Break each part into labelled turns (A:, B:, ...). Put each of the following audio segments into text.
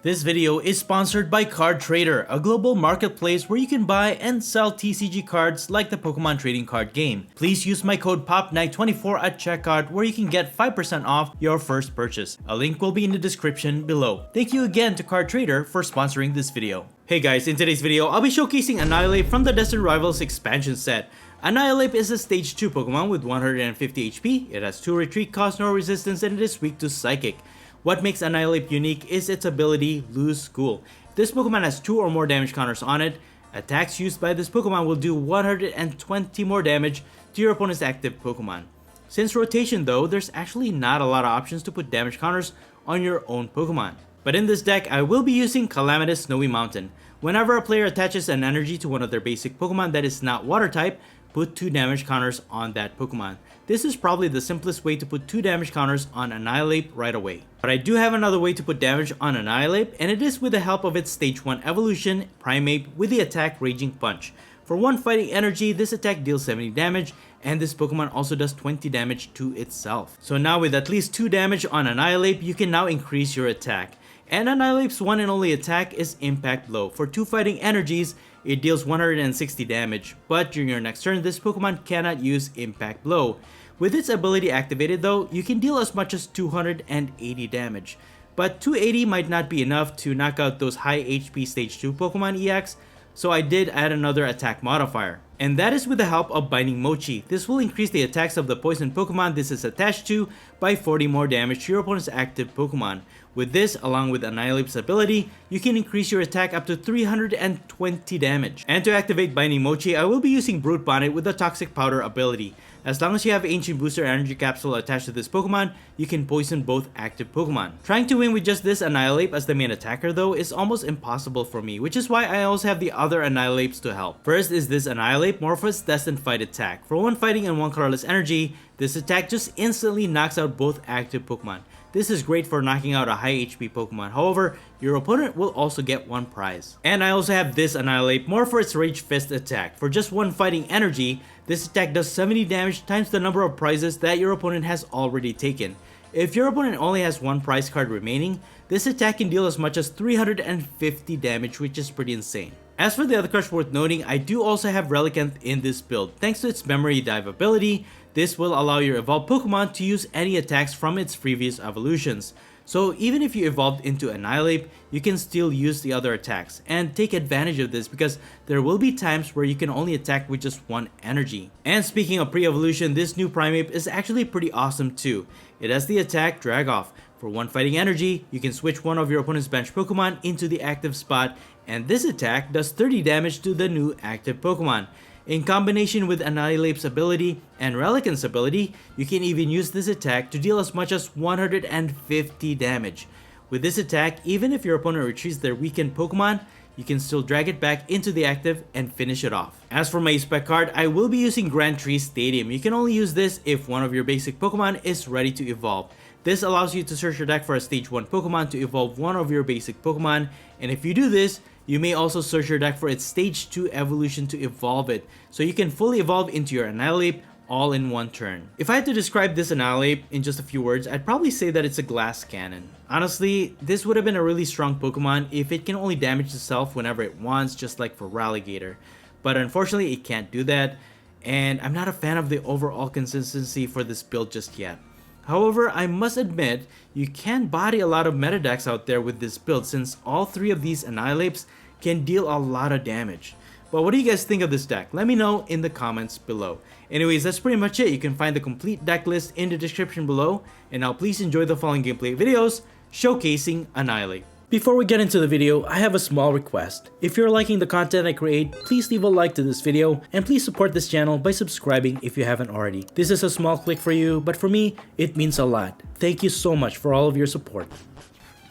A: This video is sponsored by Card Trader, a global marketplace where you can buy and sell TCG cards like the Pokemon trading card game. Please use my code POPNIGHT24 at checkout where you can get 5% off your first purchase. A link will be in the description below. Thank you again to Card Trader for sponsoring this video. Hey guys, in today's video, I'll be showcasing Annihilape from the Destined Rivals expansion set. Annihilape is a stage 2 Pokemon with 150 HP, it has 2 retreat cost, no resistance, and it is weak to Psychic. What makes Annihilape unique is its ability, Lose School. This Pokemon has 2 or more damage counters on it. Attacks used by this Pokemon will do 120 more damage to your opponent's active Pokemon. Since rotation though, there's actually not a lot of options to put damage counters on your own Pokemon. But in this deck, I will be using Calamitous Snowy Mountain. Whenever a player attaches an energy to one of their basic Pokemon that is not water type, put 2 damage counters on that Pokemon. This is probably the simplest way to put 2 damage counters on Annihilape right away. But I do have another way to put damage on Annihilape, and it is with the help of its stage 1 evolution, Primeape, with the attack Raging Punch. For 1 fighting energy, this attack deals 70 damage, and this Pokemon also does 20 damage to itself. So now with at least 2 damage on Annihilape, you can now increase your attack. And Annihilape's one and only attack is Impact Blow. For 2 fighting energies, it deals 160 damage, but during your next turn, this Pokemon cannot use Impact Blow. With its ability activated though, you can deal as much as 280 damage. But 280 might not be enough to knock out those high HP stage 2 Pokemon EX, so I did add another attack modifier. And that is with the help of Binding Mochi. This will increase the attacks of the poison Pokemon this is attached to by 40 more damage to your opponent's active Pokemon. With this, along with Annihilape's ability, you can increase your attack up to 320 damage. And to activate Binding Mochi, I will be using Brute Bonnet with the Toxic Powder ability. As long as you have Ancient Booster Energy Capsule attached to this Pokemon, you can poison both active Pokemon. Trying to win with just this Annihilape as the main attacker though is almost impossible for me, which is why I also have the other Annihilapes to help. First is this Annihilape, Morpho's Destined Fight attack. For 1 fighting and 1 colorless energy, this attack just instantly knocks out both active Pokemon. This is great for knocking out a high HP Pokemon, however, your opponent will also get 1 prize. And I also have this Annihilape, more for its Rage Fist attack. For just 1 fighting energy, this attack does 70 damage times the number of prizes that your opponent has already taken. If your opponent only has 1 prize card remaining, this attack can deal as much as 350 damage, which is pretty insane. As for the other cards worth noting, I do also have Relicanth in this build. Thanks to its Memory Dive ability, this will allow your evolved Pokemon to use any attacks from its previous evolutions. So even if you evolved into Annihilape, you can still use the other attacks and take advantage of this because there will be times where you can only attack with just 1 energy. And speaking of pre-evolution, this new Primeape is actually pretty awesome too. It has the attack Drag Off. For 1 fighting energy, you can switch one of your opponent's bench Pokemon into the active spot, and this attack does 30 damage to the new active Pokemon. In combination with Annihilape's ability and Relicanth's ability, you can even use this attack to deal as much as 150 damage. With this attack, even if your opponent retreats their weakened Pokemon, you can still drag it back into the active and finish it off. As for my spec card, I will be using Grand Tree Stadium. You can only use this if one of your basic Pokemon is ready to evolve. This allows you to search your deck for a stage 1 Pokemon to evolve one of your basic Pokemon, and if you do this, you may also search your deck for its stage 2 evolution to evolve it, so you can fully evolve into your Annihilape all in 1 turn. If I had to describe this Annihilape in just a few words, I'd probably say that it's a glass cannon. Honestly, this would have been a really strong Pokemon if it can only damage itself whenever it wants, just like for Raligator. But unfortunately, it can't do that, and I'm not a fan of the overall consistency for this build just yet. However, I must admit, you can body a lot of meta decks out there with this build since all 3 of these Annihilapes can deal a lot of damage. But what do you guys think of this deck? Let me know in the comments below. Anyways, that's pretty much it. You can find the complete deck list in the description below. And now please enjoy the following gameplay videos showcasing Annihilape. Before we get into the video, I have a small request. If you're liking the content I create, please leave a like to this video and please support this channel by subscribing if you haven't already. This is a small click for you, but for me, it means a lot. Thank you so much for all of your support.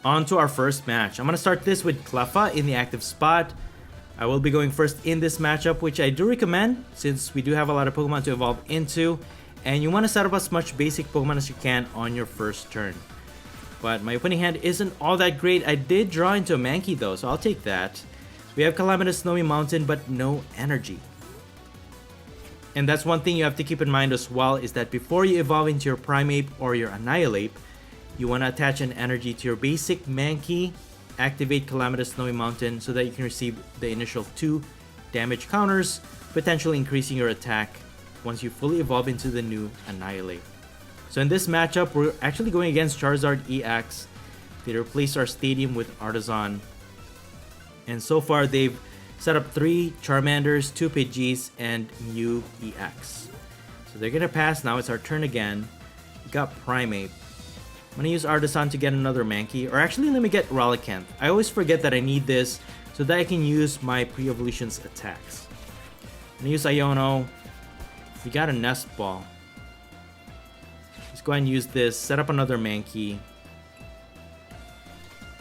A: On to our first match. I'm going to start this with Cleffa in the active spot. I will be going first in this matchup, which I do recommend since we do have a lot of Pokemon to evolve into, and you want to set up as much basic Pokemon as you can on your first turn. But my opening hand isn't all that great. I did draw into a Mankey though, so I'll take that. We have Calamitous Snowy Mountain, but no energy. And that's one thing you have to keep in mind as well, is that before you evolve into your Primeape or your Annihilape, you want to attach an energy to your basic Mankey activate Calamitous Snowy Mountain so that you can receive the initial 2 damage counters, potentially increasing your attack once you fully evolve into the new Annihilape. So in this matchup, we're actually going against Charizard EX. They replaced our Stadium with Artisan. And so far, they've set up 3 Charmanders, 2 Pidgeys, and Mew EX. So they're gonna pass. Now it's our turn again. We got Primeape. I'm gonna use Artisan to get another Mankey. Or actually, let me get Relicanth. I always forget that I need this so that I can use my pre-evolution's attacks. I'm gonna use Iono. We got a Nest Ball. Let's go ahead and use this. Set up another Mankey.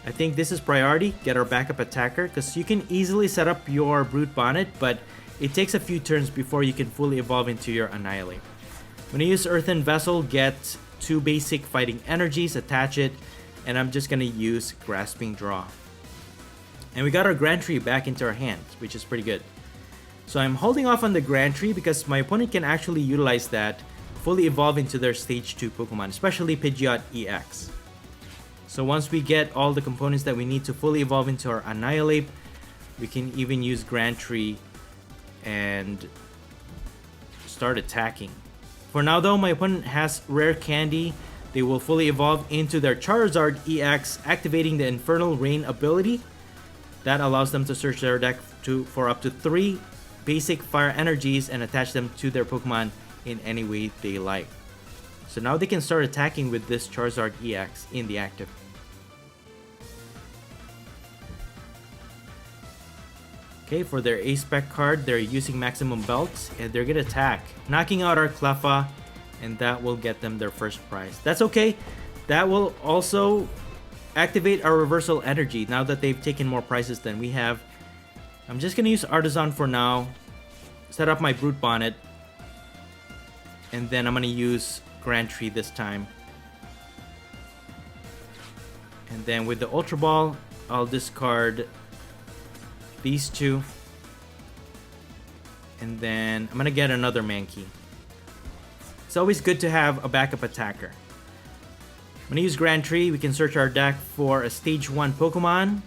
A: I think this is priority. Get our backup attacker, because you can easily set up your Brute Bonnet, but it takes a few turns before you can fully evolve into your Annihilape. I'm gonna use Earthen Vessel, get 2 basic fighting energies, attach it, and I'm just gonna use Grasping Draw. And we got our Grand Tree back into our hands, which is pretty good. So I'm holding off on the Grand Tree because my opponent can actually utilize that, fully evolve into their Stage 2 Pokemon, especially Pidgeot EX. So once we get all the components that we need to fully evolve into our Annihilape, we can even use Grand Tree and start attacking. For now though, my opponent has Rare Candy. They will fully evolve into their Charizard EX, activating the Infernal Rain ability. That allows them to search their deck for up to 3 basic fire energies and attach them to their Pokemon in any way they like. So now they can start attacking with this Charizard EX in the active. Okay, for their A-Spec card, they're using Maximum Belt, and they're gonna attack, knocking out our Cleffa, and that will get them their first prize. That's okay. That will also activate our Reversal Energy now that they've taken more prizes than we have. I'm just gonna use Artisan for now, set up my Brute Bonnet, and then I'm gonna use Grand Tree this time. And then with the Ultra Ball, I'll discard these 2. And then I'm gonna get another Mankey. It's always good to have a backup attacker. I'm gonna use Grand Tree. We can search our deck for a Stage 1 Pokemon. I'm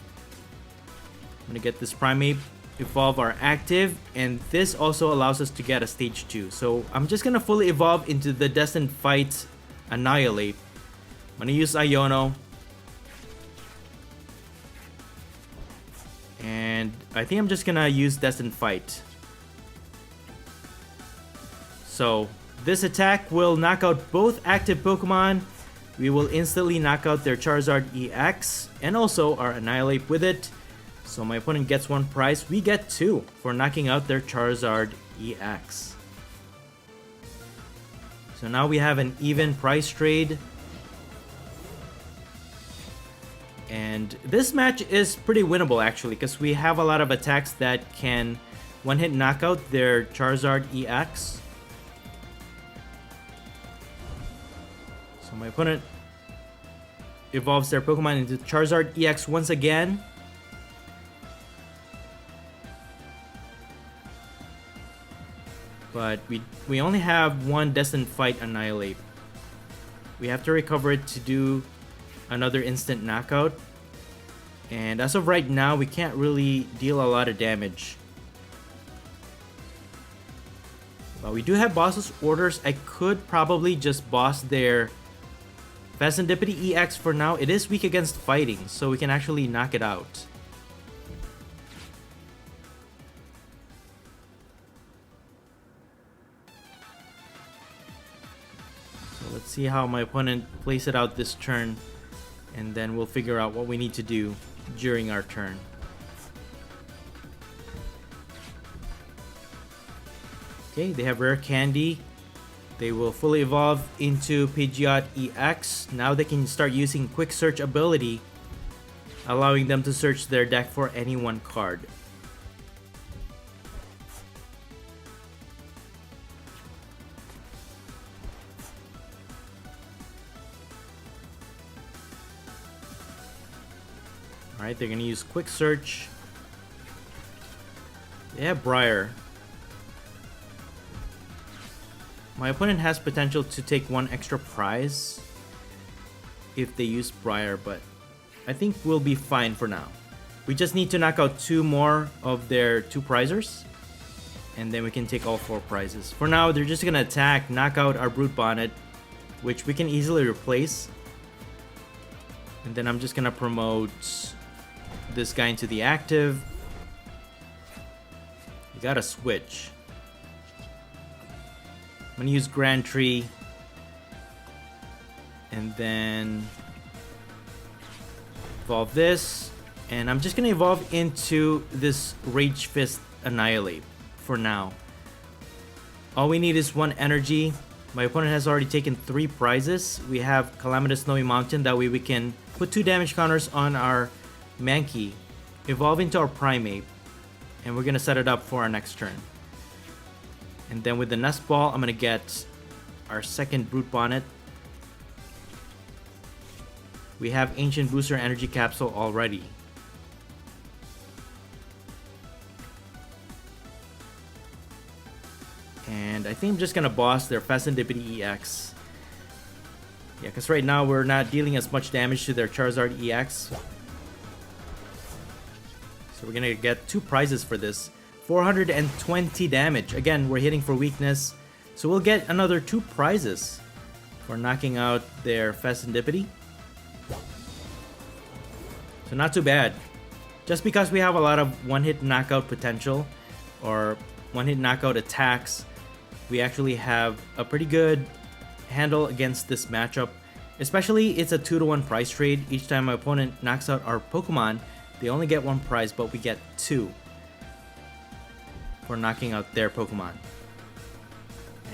A: gonna get this Primeape, evolve our active, and this also allows us to get a Stage 2. So I'm just gonna fully evolve into the Destined Fight Annihilate. I'm gonna use Iono. And I think I'm just gonna use Destined Fight. So this attack will knock out both active Pokemon. We will instantly knock out their Charizard EX and also our Annihilape with it. So my opponent gets 1 prize. We get 2 for knocking out their Charizard EX. So now we have an even price trade. And this match is pretty winnable actually, because we have a lot of attacks that can one-hit knock out their Charizard EX. So my opponent evolves their Pokemon into Charizard EX once again. But we only have 1 Destined Fight Annihilate. We have to recover it to do another instant knockout. And as of right now, we can't really deal a lot of damage. But we do have boss's orders. I could probably just boss their Pheasantipity EX for now. It is weak against fighting, so we can actually knock it out. So let's see how my opponent plays it out this turn, and then we'll figure out what we need to do during our turn. Okay, they have Rare Candy. They will fully evolve into Pidgeot EX. Now they can start using Quick Search ability, allowing them to search their deck for any 1 card. Alright, they're gonna use Quick Search. They have Briar. My opponent has potential to take 1 extra prize if they use Briar, but I think we'll be fine for now. We just need to knock out 2 more of their 2 prizers, and then we can take all 4 prizes. For now, they're just gonna attack, knock out our Brute Bonnet, which we can easily replace. And then I'm just gonna promote this guy into the active. We gotta switch. I'm gonna use Grand Tree, and then evolve this, and I'm just gonna evolve into this Rage Fist Annihilate for now. All we need is 1 energy. My opponent has already taken 3 prizes. We have Calamitous Snowy Mountain, that way we can put 2 damage counters on our Mankey, evolve into our Primeape, and we're gonna set it up for our next turn. And then with the Nest Ball, I'm gonna get our second Brute Bonnet. We have Ancient Booster Energy Capsule already. And I think I'm just gonna boss their Fastendipity EX. Yeah, because right now we're not dealing as much damage to their Charizard EX. So we're gonna get 2 prizes for this. 420 damage. Again, we're hitting for weakness. So we'll get another 2 prizes for knocking out their Fastendipity. So not too bad. Just because we have a lot of 1-hit knockout potential, or 1-hit knockout attacks, we actually have a pretty good handle against this matchup. Especially, it's a 2-to-1 prize trade. Each time my opponent knocks out our Pokemon, they only get 1 prize, but we get 2 for knocking out their Pokemon.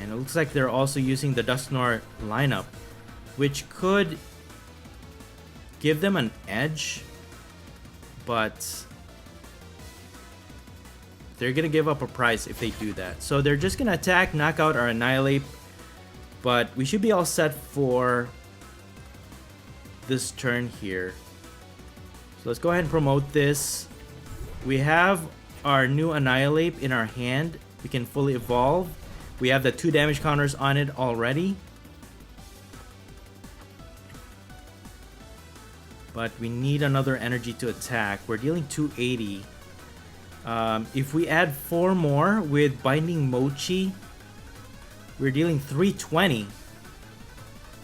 A: And it looks like they're also using the Dusknoir lineup, which could give them an edge, but they're gonna give up a prize if they do that. So they're just gonna attack, knock out our Annihilape, but we should be all set for this turn here. So let's go ahead and promote this. We have our new Annihilape in our hand. We can fully evolve. We have the 2 damage counters on it already. But we need another energy to attack. We're dealing 280. If we add 4 more with Binding Mochi, we're dealing 320.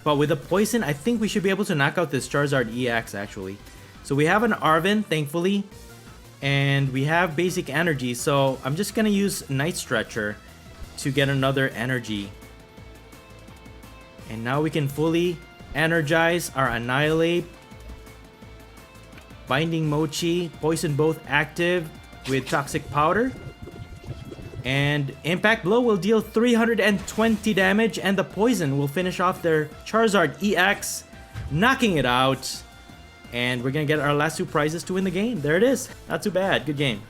A: But with the poison, I think we should be able to knock out this Charizard EX actually. So we have an Arven, thankfully, and we have basic energy. So I'm just gonna use Night Stretcher to get another energy. And now we can fully energize our Annihilape. Binding Mochi, Poison both active with Toxic Powder. And Impact Blow will deal 320 damage, and the Poison will finish off their Charizard EX, knocking it out. And we're gonna get our last 2 prizes to win the game. There it is. Not too bad. Good game.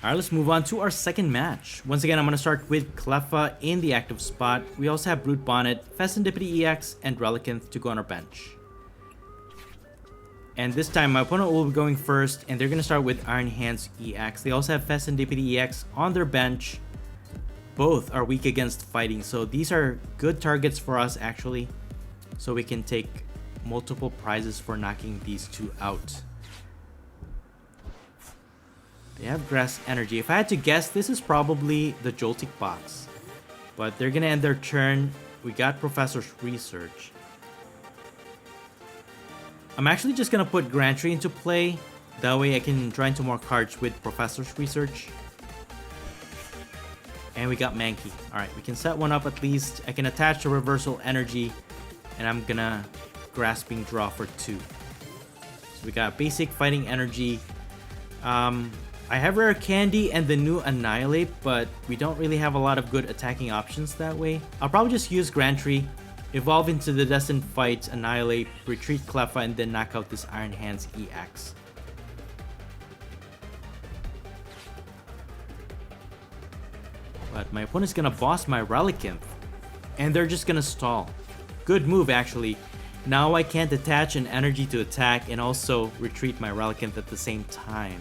A: Alright, let's move on to our second match. Once again, I'm gonna start with Cleffa in the active spot. We also have Brute Bonnet, Fastendipity EX, and Relicanth to go on our bench. And this time, my opponent will be going first, and they're going to start with Iron Hands EX. They also have Fastendipity EX on their bench. Both are weak against fighting, so these are good targets for us, actually. So we can take multiple prizes for knocking these 2 out. They have Grass Energy. If I had to guess, this is probably the Joltik box. But they're going to end their turn. We got Professor's Research. I'm actually just gonna put Grand Tree into play. That way I can draw into more cards with Professor's Research. And we got Mankey. Alright, we can set 1 up at least. I can attach a Reversal Energy. And I'm gonna Grasping Draw for 2. So we got basic Fighting Energy. I have Rare Candy and the new Annihilape, but we don't really have a lot of good attacking options that way. I'll probably just use Grand Tree, evolve into the Destined Fight, Annihilate, retreat Cleffa, and then knock out this Iron Hands EX. But my opponent's gonna boss my Relicanth, and they're just gonna stall. Good move, actually. Now I can't attach an energy to attack and also retreat my Relicanth at the same time.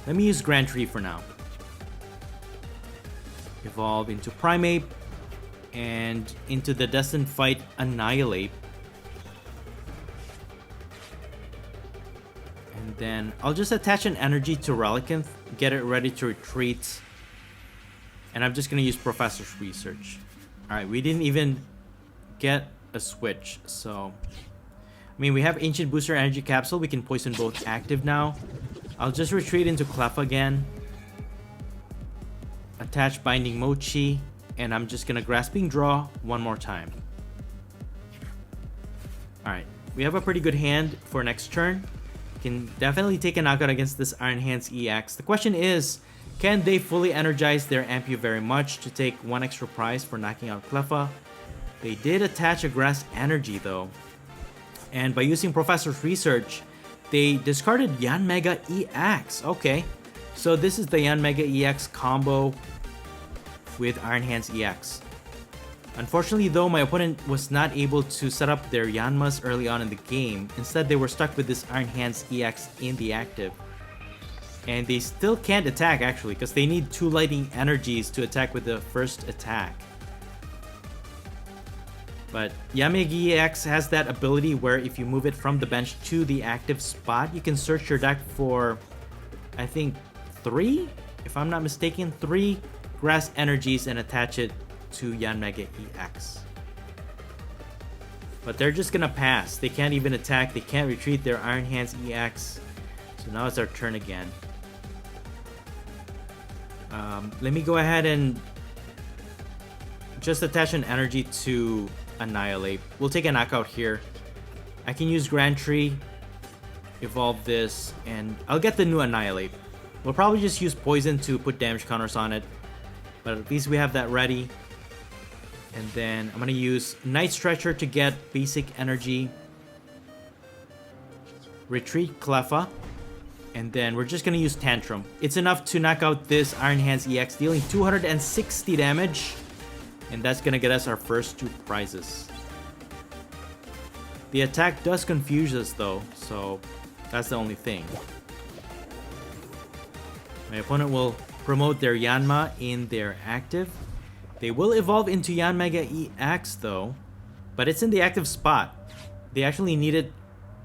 A: Let me use Grand Tree for now. Evolve into Primeape. And into the Destined Fight Annihilate. And then I'll just attach an energy to Relicanth, get it ready to retreat. And I'm just gonna use Professor's Research. Alright, we didn't even get a switch, so... I mean, we have Ancient Booster Energy Capsule, we can poison both active now. I'll just retreat into Clef again. Attach Binding Mochi, and I'm just gonna Grasping Draw one more time. Alright, we have a pretty good hand for next turn. Can definitely take a knockout against this Iron Hands EX. The question is, can they fully energize their Ampu very much to take one extra prize for knocking out Cleffa? They did attach a Grass Energy though. And by using Professor's Research, they discarded Yanmega EX. Okay, so this is the Yanmega EX combo with Iron Hands EX. Unfortunately though, my opponent was not able to set up their Yanmas early on in the game. Instead, they were stuck with this Iron Hands EX in the active. And they still can't attack actually, because they need 2 Lightning Energies to attack with the first attack. But Yanmega EX has that ability where if you move it from the bench to the active spot, you can search your deck for, I think, 3? If I'm not mistaken, 3 Grass Energies and attach it to Yanmega EX. But they're just gonna pass. They can't even attack. They can't retreat their Iron Hands EX. So now it's our turn again. Let me go ahead and just attach an energy to Annihilape. We'll take a knockout here. I can use Grand Tree, evolve this, and I'll get the new Annihilape. We'll probably just use Poison to put damage counters on it, but at least we have that ready. And then I'm gonna use Night Stretcher to get basic energy. Retreat Cleffa. And then we're just gonna use Tantrum. It's enough to knock out this Iron Hands EX, dealing 260 damage. And that's gonna get us our first 2 prizes. The attack does confuse us though, so that's the only thing. My opponent will promote their Yanma in their active. They will evolve into Yanmega EX though, but it's in the active spot. They actually need it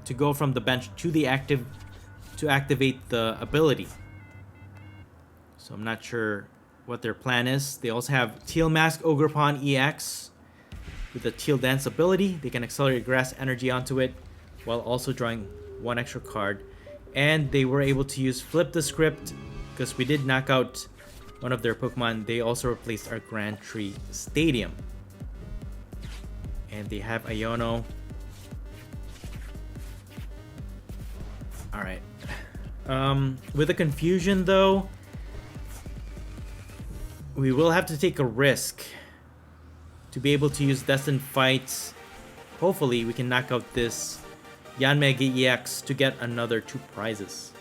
A: to go from the bench to the active to activate the ability. So I'm not sure what their plan is. They also have Teal Mask Ogrepon EX with the Teal Dance ability. They can accelerate Grass Energy onto it while also drawing 1 extra card. And they were able to use Flip the Script because we did knock out one of their Pokemon. They also replaced our Grand Tree Stadium. And they have Iono. Alright. With the confusion though, we will have to take a risk to be able to use Destined Fight. Hopefully we can knock out this Yanmega EX to get another 2 prizes.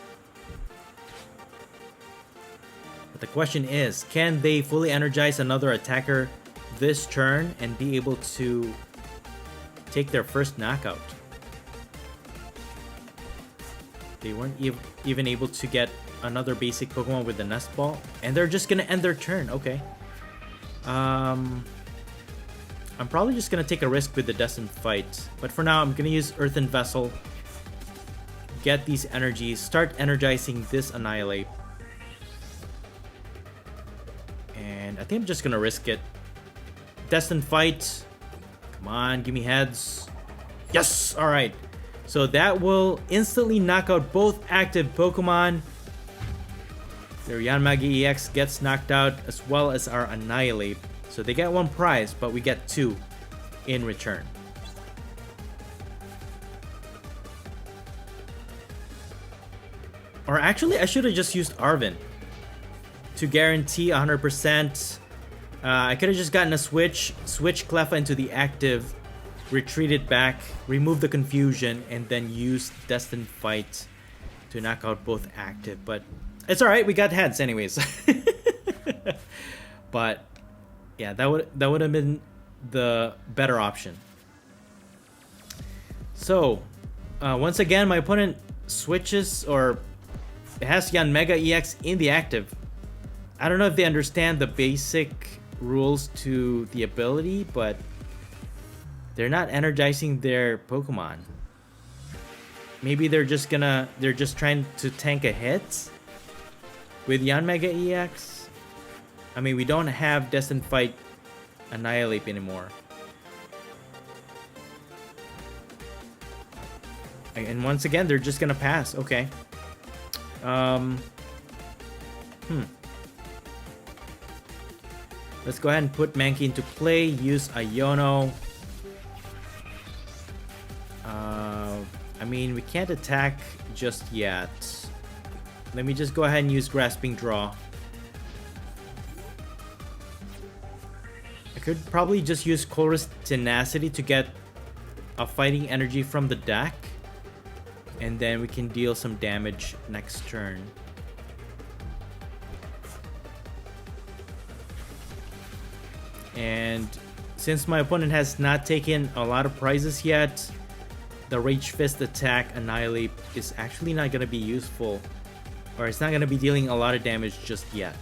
A: But the question is, can they fully energize another attacker this turn and be able to take their first knockout? They weren't even able to get another basic Pokemon with the Nest Ball, and they're just gonna end their turn. Okay. I'm probably just gonna take a risk with the Destined Fight, but for now I'm gonna use Earthen Vessel, get these energies, start energizing this Annihilape, and I think I'm just gonna risk it. Destined Fight, come on, give me heads. Yes. All right. So that will instantly knock out both active Pokemon. Their Yanmega EX gets knocked out, as well as our Annihilape. So they get 1 prize, but we get 2 in return. Or actually, I should have just used Arven to guarantee 100%. I could have just gotten a switch Cleffa into the active, retreated back, remove the confusion, and then use Destined Fight to knock out both active. But it's alright, we got heads anyways. But yeah, that would have been the better option. So once again, my opponent switches, or has Yanmega EX in the active. I don't know if they understand the basic rules to the ability, but they're not energizing their Pokemon. Maybe they're just trying to tank a hit with Yanmega EX. I mean, we don't have Destined Fight Annihilate anymore. And once again, they're just gonna pass. Okay. Let's go ahead and put Mankey into play. Use Iono. I mean, we can't attack just yet. Let me just go ahead and use Grasping Draw. I could probably just use Chorus Tenacity to get a fighting energy from the deck. And then we can deal some damage next turn. And since my opponent has not taken a lot of prizes yet, the Rage Fist attack Annihilape is actually not going to be useful. Or it's not going to be dealing a lot of damage just yet.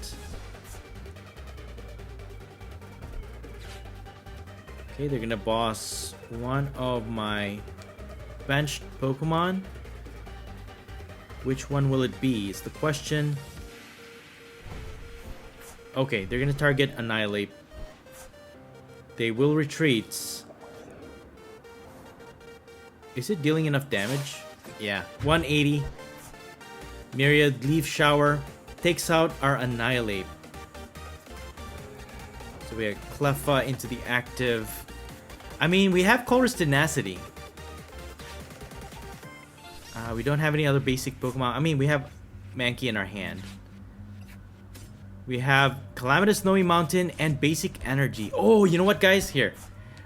A: Okay, they're going to boss one of my benched Pokemon. Which one will it be is the question. Okay, they're going to target Annihilape. They will retreat. Is it dealing enough damage? Yeah, 180. Myriad Leaf Shower takes out our Annihilape. So we have Cleffa into the active. I mean, we have Chorus Tenacity. We don't have any other basic Pokemon. I mean, we have Mankey in our hand. We have Calamitous Snowy Mountain and Basic Energy. Oh, you know what, guys? Here.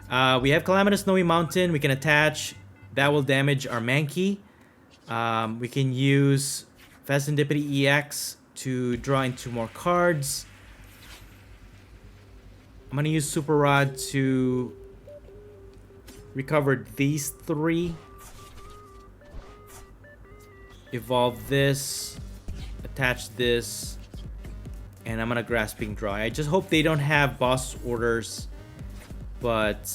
A: We have Calamitous Snowy Mountain. We can attach. That will damage our Mankey. We can use Serendipity EX to draw into more cards. I'm going to use Super Rod to recover these three. Evolve this. Attach this. And I'm going to Grasping Draw. I just hope they don't have boss orders. But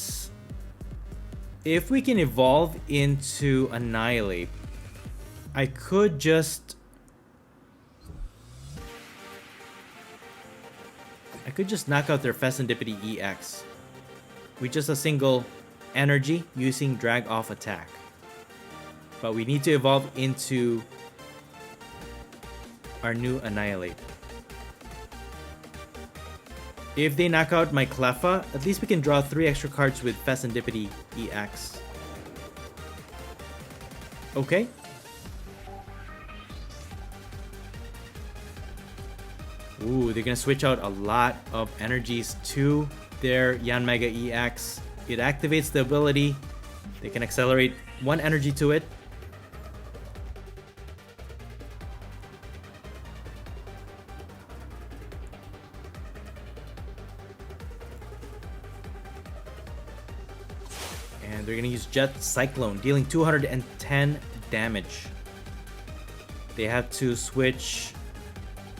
A: if we can evolve into Annihilate, I could just knock out their Serendipity EX with just a single energy using Drag Off attack. But we need to evolve into our new Annihilate. If they knock out my Cleffa, at least we can draw 3 extra cards with Serendipity EX. Okay. Ooh, they're gonna switch out a lot of energies to their Yanmega EX. It activates the ability. They can accelerate 1 energy to it. And they're gonna use Jet Cyclone, dealing 210 damage. They have to switch,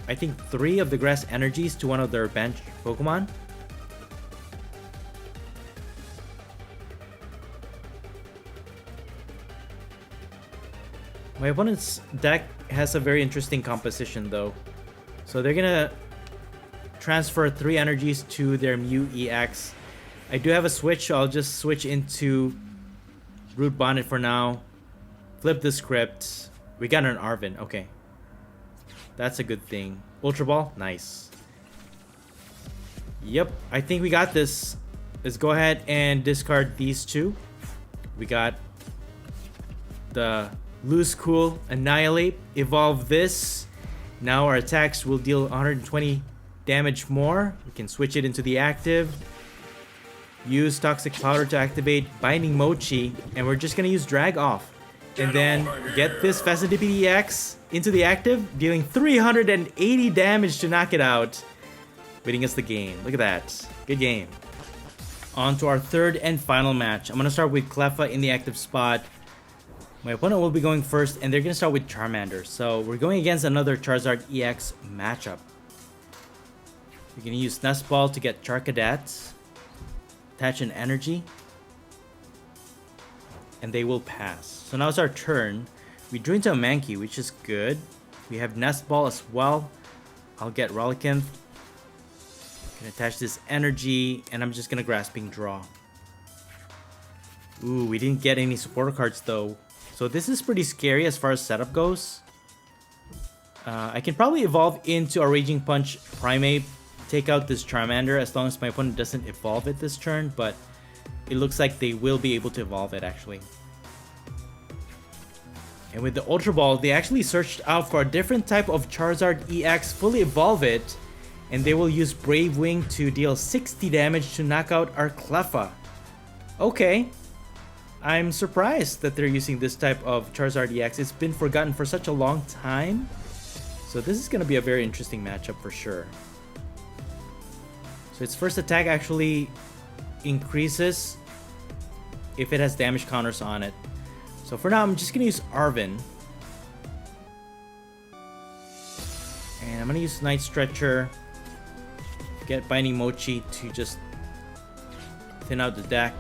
A: I think, 3 of the grass energies to one of their bench Pokemon. My opponent's deck has a very interesting composition though. So they're gonna transfer 3 energies to their Mew EX. I do have a switch, so I'll just switch into Root Bonnet for now. Flip the script. We got an Arven, okay. That's a good thing. Ultra Ball, nice. Yep, I think we got this. Let's go ahead and discard these 2. We got the Loose Cool Annihilate. Evolve this. Now our attacks will deal 120 damage more. We can switch it into the active. Use Toxic Powder to activate Binding Mochi. And we're just going to use Drag Off. And then get this Serendipity EX into the active, dealing 380 damage to knock it out. Winning us the game. Look at that. Good game. On to our third and final match. I'm going to start with Cleffa in the active spot. My opponent will be going first, and they're going to start with Charmander. So we're going against another Charizard EX matchup. We're gonna use Nest Ball to get Charcadet. Attach an energy. And they will pass. So now it's our turn. We drew into a Mankey, which is good. We have Nest Ball as well. I'll get Relicanth. Can attach this energy, and I'm just gonna Grasping Draw. Ooh, we didn't get any supporter cards though. So this is pretty scary as far as setup goes. I can probably evolve into a Raging Punch Primeape, take out this Charmander as long as my opponent doesn't evolve it this turn, but it looks like they will be able to evolve it actually. And with the Ultra Ball, they actually searched out for a different type of Charizard EX, fully evolve it, and they will use Brave Wing to deal 60 damage to knock out our Cleffa. Okay. I'm surprised that they're using this type of Charizard EX. It's been forgotten for such a long time. So this is going to be a very interesting matchup for sure. So its first attack actually increases if it has damage counters on it. So for now, I'm just going to use Arven. And I'm going to use Night Stretcher. Get Binding Mochi to just thin out the deck.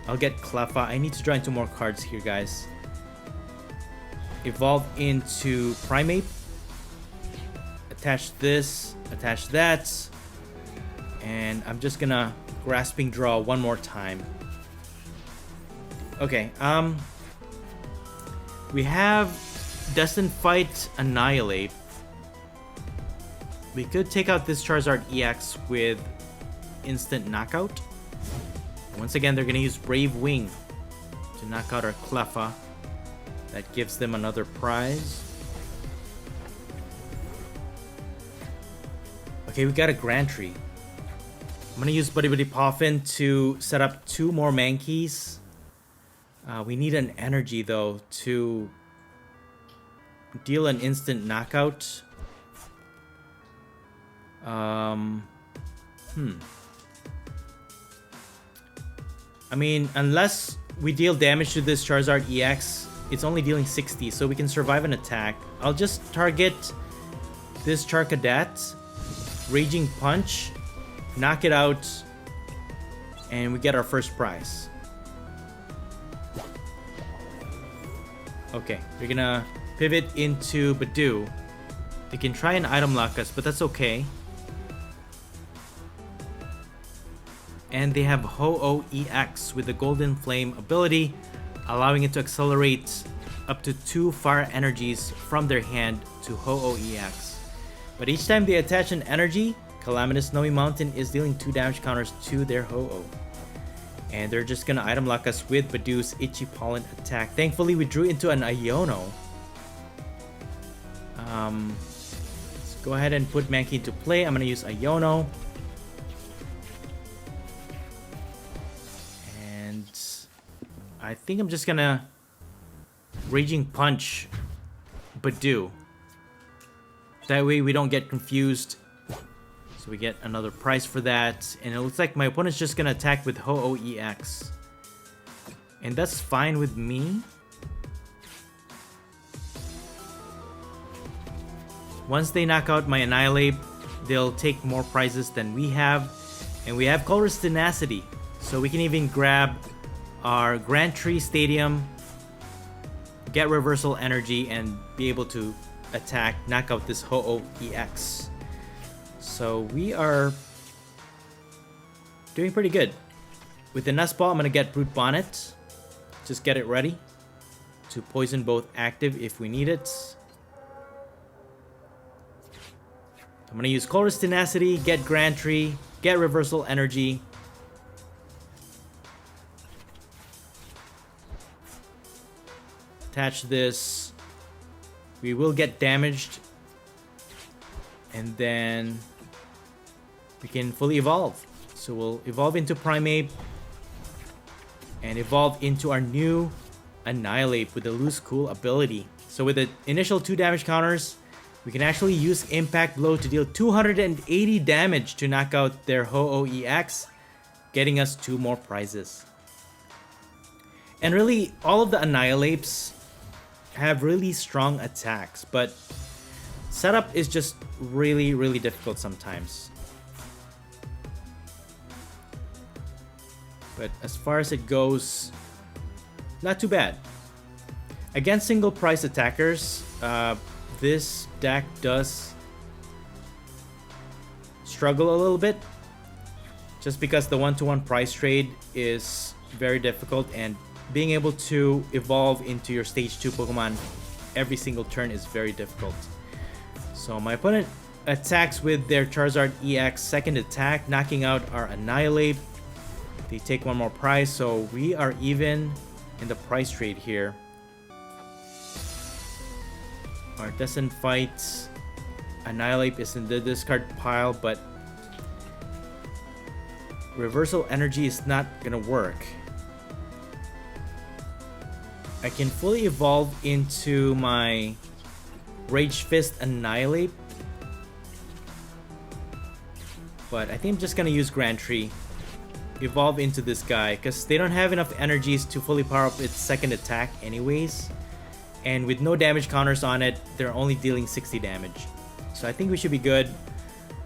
A: I'll get Cleffa. I need to draw into more cards here, guys. Evolve into Primeape. Attach this. Attach that. And I'm just gonna Grasping Draw one more time. Okay, we have Destined Fight Annihilape. We could take out this Charizard EX with Instant Knockout. Once again, they're going to use Brave Wing to knock out our Cleffa. That gives them another prize. Okay, we got a Grantry. I'm going to use Buddy Buddy Poffin to set up 2 more Mankeys. We need an energy, though, to deal an instant knockout. I mean, unless we deal damage to this Charizard EX, it's only dealing 60, so we can survive an attack. I'll just target this Charcadet, Raging Punch, knock it out, and we get our first prize. Okay, we're gonna pivot into Badoo. They can try and item lock us, but that's okay. And they have Ho-Oh EX with the Golden Flame ability, allowing it to accelerate up to 2 fire energies from their hand to Ho-Oh EX. But each time they attach an energy, Calamitous Snowy Mountain is dealing 2 damage counters to their Ho-Oh. And they're just gonna item lock us with Badoo's Itchy Pollen attack. Thankfully, we drew into an Iono. Let's go ahead and put Mankey into play. I'm gonna use Iono. I think I'm just gonna Raging Punch Badoo. That way we don't get confused. So we get another prize for that. And it looks like my opponent's just gonna attack with Ho-Oh EX. And that's fine with me. Once they knock out my Annihilape, they'll take more prizes than we have. And we have Colorless Tenacity. So we can even grab our Grand Tree Stadium, get Reversal Energy, and be able to attack, knock out this Ho-Oh EX. So we are doing pretty good. With the Nest Ball, I'm going to get Brute Bonnet. Just get it ready to poison both active if we need it. I'm going to use Colorless Tenacity, get Grand Tree, get Reversal Energy. Attach this. We will get damaged. And then we can fully evolve. So we'll evolve into Primeape. And evolve into our new Annihilape with the Loose Cool ability. So with the initial 2 damage counters, we can actually use Impact Blow to deal 280 damage to knock out their Ho-Oh EX, getting us 2 more prizes. And really, all of the Annihilapes have really strong attacks, but setup is just really difficult sometimes. But as far as it goes, not too bad. Against single price attackers, this deck does struggle a little bit. Just because the 1-to-1 price trade is very difficult, and being able to evolve into your stage 2 Pokemon every single turn is very difficult. So my opponent attacks with their Charizard EX second attack, knocking out our Annihilate. They take one more prize, so we are even in the price trade here. Our Destined fight, Annihilape is in the discard pile, but Reversal Energy is not gonna work. I can fully evolve into my Rage Fist Annihilate, but I think I'm just gonna use Grand Tree, evolve into this guy, because they don't have enough energies to fully power up its second attack anyways, and with no damage counters on it, they're only dealing 60 damage. So I think we should be good.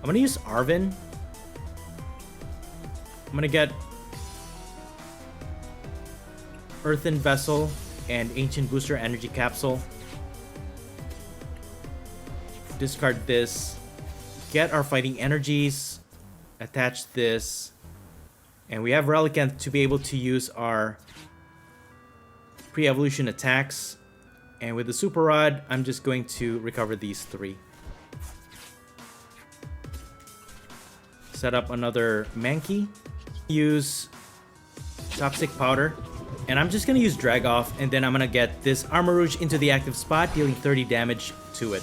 A: I'm gonna use Arven. I'm gonna get Earthen Vessel and Ancient Booster Energy Capsule. Discard this. Get our fighting energies. Attach this. And we have Relicanth to be able to use our pre-evolution attacks. And with the Super Rod, I'm just going to recover these 3. Set up another Mankey. Use Toxic Powder. And I'm just gonna use Drag Off, and then I'm gonna get this Armarouge into the active spot, dealing 30 damage to it.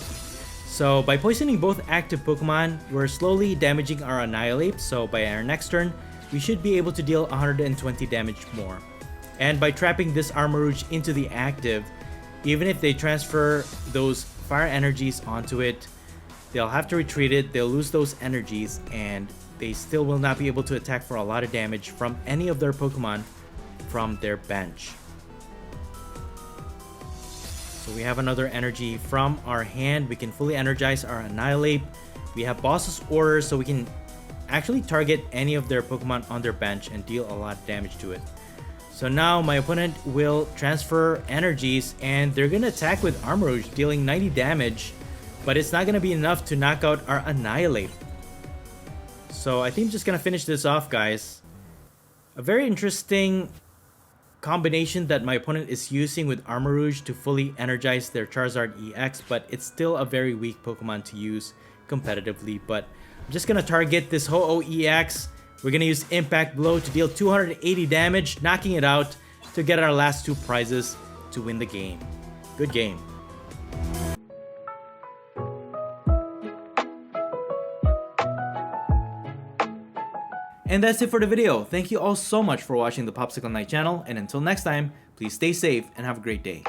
A: So by poisoning both active Pokemon, we're slowly damaging our Annihilate, so by our next turn, we should be able to deal 120 damage more. And by trapping this Armarouge into the active, even if they transfer those fire energies onto it, they'll have to retreat it, they'll lose those energies, and they still will not be able to attack for a lot of damage from any of their Pokemon from their bench. So we have another energy from our hand. We can fully energize our Annihilate. We have Boss's Order, so we can actually target any of their Pokemon on their bench and deal a lot of damage to it. So now my opponent will transfer energies, and they're gonna attack with Armarouge, dealing 90 damage, but it's not gonna be enough to knock out our Annihilate. So I think I'm just gonna finish this off, guys. A very interesting combination that my opponent is using with Armarouge to fully energize their Charizard EX, but it's still a very weak Pokemon to use competitively. But I'm just gonna target this Ho-Oh EX. We're gonna use Impact Blow to deal 280 damage, knocking it out to get our last 2 prizes to win the game. Good game. And that's it for the video. Thank you all so much for watching the Popsicleknight channel, and until next time, please stay safe and have a great day.